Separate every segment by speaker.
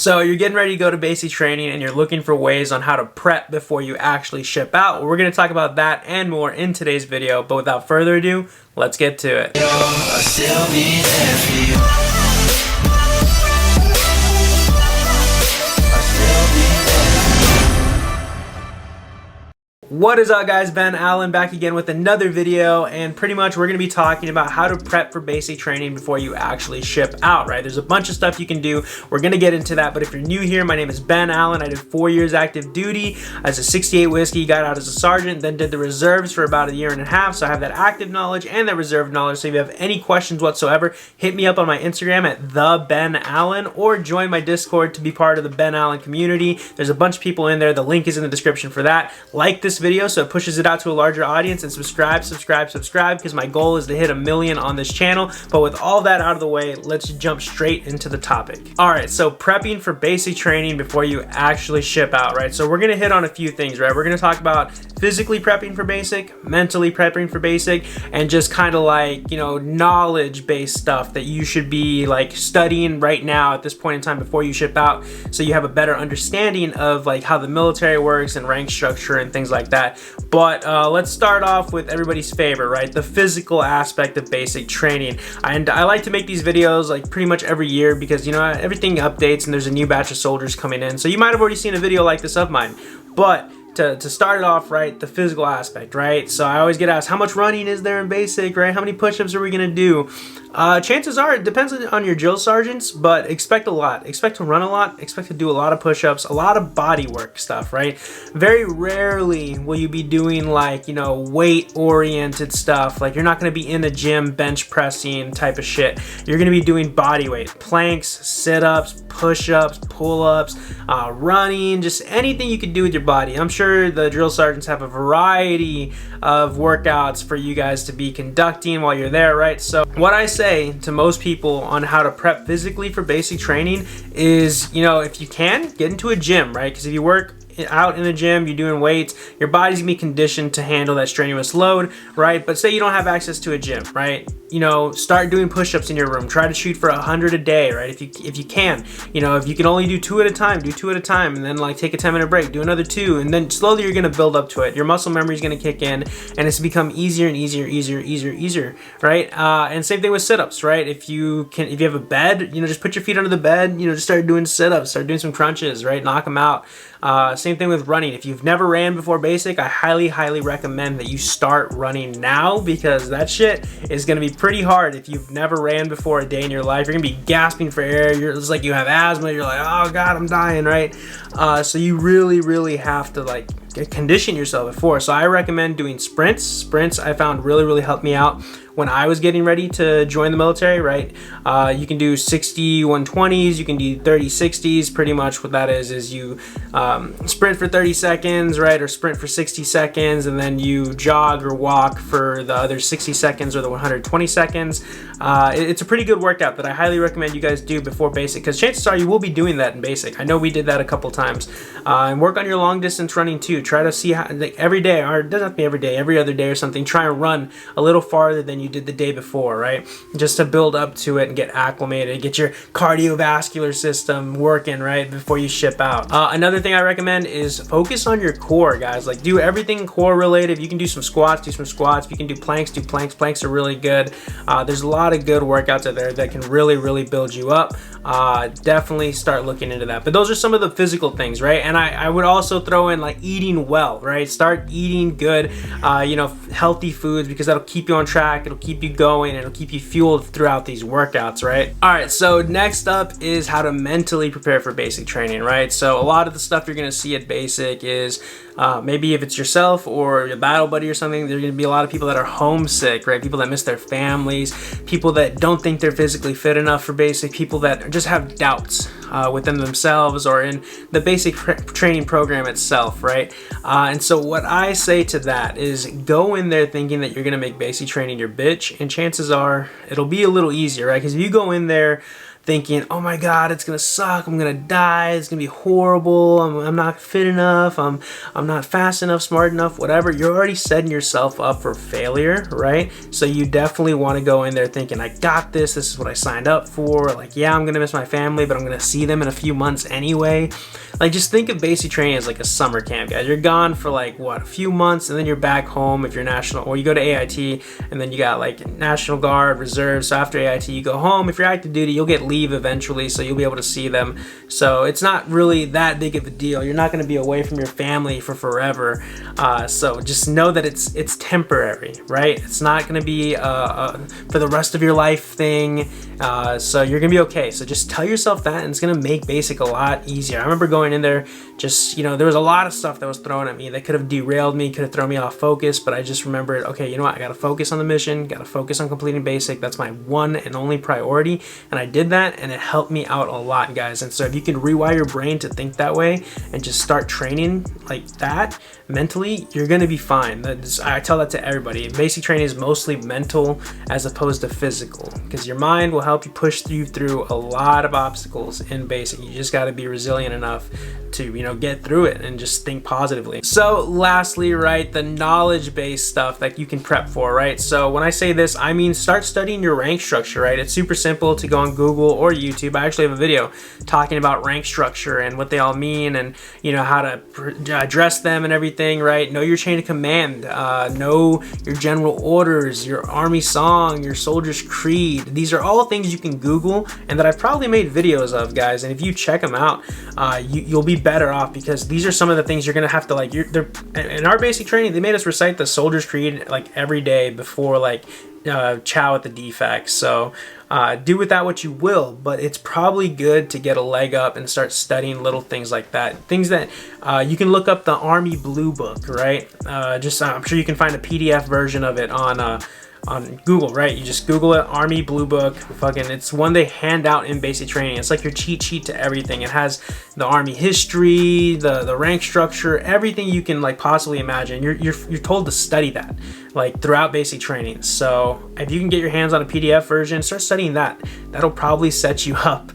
Speaker 1: So you're getting ready to go to basic training and you're looking for ways on how to prep before you actually ship out. We're going to talk about that and more in today's video, but without further ado, let's get to it. What is up, guys? Ben Allen back again with another video, and pretty much we're going to be talking about how to prep for basic training before you actually ship out, right? There's a bunch of stuff you can do. We're going to get into that, but if you're new here, my name is Ben Allen. I did 4 years active duty as a 68 whiskey, got out as a sergeant, then did the reserves for about 1.5 years, so I have that active knowledge and that reserve knowledge. So if you have any questions whatsoever, hit me up on my Instagram at @TheBenAllen or join my Discord to be part of the Ben Allen community. There's a bunch of people in there. The link is in the description for that. Like this video so it pushes it out to a larger audience, and subscribe because my goal is to hit 1 million on this channel. But with all that out of the way, let's jump straight into the topic. All right, so prepping for basic training before you actually ship out, right? So we're gonna hit on a few things, right? We're gonna talk about physically prepping for basic, mentally prepping for basic, and just kind of like, you know, knowledge-based stuff that you should be like studying right now at this point in time before you ship out, so you have a better understanding of like how the military works and rank structure and things like that. But let's start off with everybody's favorite, right? The physical aspect of basic training. And I like to make these videos like pretty much every year because, you know, everything updates and there's a new batch of soldiers coming in. So you might have already seen a video like this of mine. But to start it off, right, the physical aspect, right? So I always get asked, how much running is there in basic, right? How many push-ups are we gonna do? Chances are, it depends on your drill sergeants, but expect a lot. Expect to run a lot, expect to do a lot of push-ups, a lot of body work stuff, right? Very rarely will you be doing like, you know, weight-oriented stuff. Like you're not gonna be in the gym bench pressing type of shit. You're gonna be doing body weight, planks, sit-ups, push-ups, pull-ups, running, just anything you can do with your body. I'm sure the drill sergeants have a variety of workouts for you guys to be conducting while you're there, right? So what I say to most people on how to prep physically for basic training is, you know, if you can, get into a gym, right? Because if you work out in the gym, you're doing weights, your body's gonna be conditioned to handle that strenuous load, right? But say you don't have access to a gym, right? You know, start doing push-ups in your room. Try to shoot for 100 a day, right? If you can, you know, if you can only do 2 at a time, do 2 at a time, and then like take a 10-minute break, do another 2, and then slowly you're gonna build up to it. Your muscle memory is gonna kick in, and it's become easier and easier, right? And same thing with sit-ups, right? If you have a bed, you know, just put your feet under the bed, you know, just start doing sit-ups, start doing some crunches, right? Knock them out. Same thing with running. If you've never ran before basic, I highly recommend that you start running now, because that shit is gonna be pretty hard. If you've never ran before a day in your life, you're gonna be gasping for air. It's like you have asthma. You're like, oh God, I'm dying, right? So you really have to like condition yourself before. So I recommend doing sprints. Sprints I found really helped me out when I was getting ready to join the military, right? You can do 60 120s, you can do 30 60s. Pretty much what that is you sprint for 30 seconds, right? Or sprint for 60 seconds, and then you jog or walk for the other 60 seconds or the 120 seconds. It's a pretty good workout that I highly recommend you guys do before basic, because chances are you will be doing that in basic. I know we did that a couple times. And work on your long distance running too. Try to see how, like, every day, or it doesn't have to be every day, every other day or something, try and run a little farther than you did the day before, right? Just to build up to it and get acclimated, get your cardiovascular system working, right, before you ship out. Another thing I recommend is focus on your core, guys. Like, do everything core related. You can do some squats, do some squats. If you can do planks, do planks. Planks are really good. There's a lot of good workouts out there that can really build you up. Definitely start looking into that. But those are some of the physical things, right? And I would also throw in like eating well, right? Start eating good, you know, healthy foods, because that'll keep you on track. It'll keep you going. It'll keep you fueled throughout these workouts, right? All right, so next up is how to mentally prepare for basic training, right? So a lot of the stuff you're gonna see at basic is maybe if it's yourself or your battle buddy or something, there's gonna be a lot of people that are homesick, right? People that miss their families, people that don't think they're physically fit enough for basic, people that just have doubts within themselves or in the basic training program itself, right? And so what I say to that is go in there thinking that you're gonna make basic training your bitch, and chances are it'll be a little easier, right? Because if you go in there thinking, oh my God, it's gonna suck, I'm gonna die, it's gonna be horrible, I'm not fit enough, I'm not fast enough, smart enough, whatever. You're already setting yourself up for failure, right? So you definitely want to go in there thinking, I got this is what I signed up for. Like, yeah, I'm gonna miss my family, but I'm gonna see them in a few months anyway. Like, just think of basic training as like a summer camp, guys. You're gone for like, what, a few months, and then you're back home if you're national, or you go to AIT, and then you got like National Guard, Reserve. So after AIT, you go home. If you're active duty, you'll get leave eventually, so you'll be able to see them. So it's not really that big of a deal. You're not gonna be away from your family for forever. So just know that it's temporary, right? It's not gonna be for the rest of your life thing. So you're gonna be okay. So just tell yourself that, and it's gonna make basic a lot easier. I remember going in there, just, you know, there was a lot of stuff that was thrown at me that could have derailed me, could have thrown me off focus, but I just remembered, okay, you know what, I gotta focus on the mission, gotta focus on completing basic. That's my one and only priority, and I did that, and it helped me out a lot, guys. And so if you can rewire your brain to think that way and just start training like that mentally, you're gonna be fine. I tell that to everybody. Basic training is mostly mental as opposed to physical, because your mind will help you push you through a lot of obstacles in basic. You just got to be resilient enough to, you know, get through it and just think positively. So lastly, right, the knowledge-based stuff that you can prep for, right? So when I say this, I mean start studying your rank structure, right? It's super simple to go on Google or YouTube. I actually have a video talking about rank structure and what they all mean, and, you know, how to address them and everything, right? Know your chain of command, know your general orders, your army song, your soldier's creed. These are all things you can Google and that I've probably made videos of, guys. And if you check them out, you'll be better off, because these are some of the things you're gonna have to, like, in our basic training, they made us recite the soldier's creed like every day before, like, chow at the defects. So do with that what you will, but it's probably good to get a leg up and start studying little things like that. Things that you can look up the Army Blue Book, right? I'm sure you can find a PDF version of it on Google, right? You just Google it, Army Blue Book. Fucking, it's one they hand out in basic training. It's like your cheat sheet to everything. It has the Army history, the rank structure, everything you can like possibly imagine. You're told to study that like throughout basic training. So if you can get your hands on a PDF version, start studying that. That'll probably set you up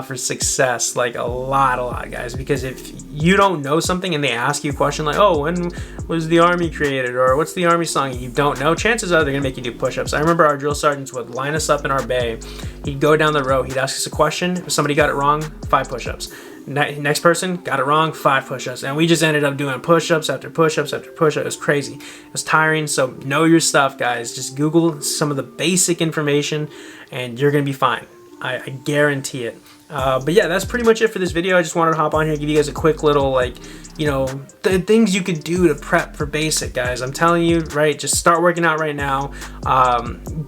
Speaker 1: for success, like a lot, guys. Because if you don't know something and they ask you a question like, oh, when was the Army created, or what's the Army song, and you don't know, chances are they're gonna make you do push-ups. I remember our drill sergeants would line us up in our bay. He'd go down the row, he'd ask us a question. If somebody got it wrong, 5 push-ups. Next person got it wrong, 5 push-ups. And we just ended up doing push-ups after push-ups after push-ups. It was crazy. It was tiring. So know your stuff, guys. Just Google some of the basic information and you're gonna be fine. I guarantee it. But yeah, that's pretty much it for this video. I just wanted to hop on here and give you guys a quick little, like, you know, the things you could do to prep for basic, guys. I'm telling you, right, just start working out right now,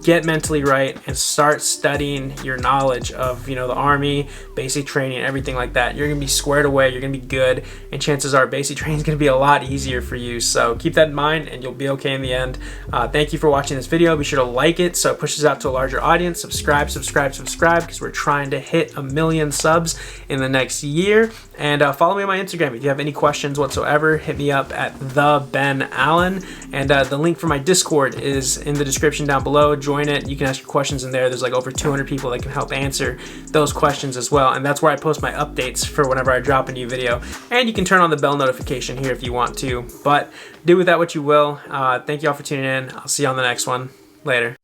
Speaker 1: get mentally right, and start studying your knowledge of, you know, the Army, basic training, everything like that. You're gonna be squared away, you're gonna be good, and chances are basic training is gonna be a lot easier for you. So keep that in mind and you'll be okay in the end. Thank you for watching this video. Be sure to like it so it pushes out to a larger audience. Subscribe, because we're trying to hit 1 million subs in the next year. And follow me on my Instagram. If you have any questions whatsoever, hit me up at @TheBenAllen. And the link for my Discord is in the description down below. Join it. You can ask your questions in there. There's like over 200 people that can help answer those questions as well. And that's where I post my updates for whenever I drop a new video. And you can turn on the bell notification here if you want to. But do with that what you will. Thank you all for tuning in. I'll see you on the next one. Later.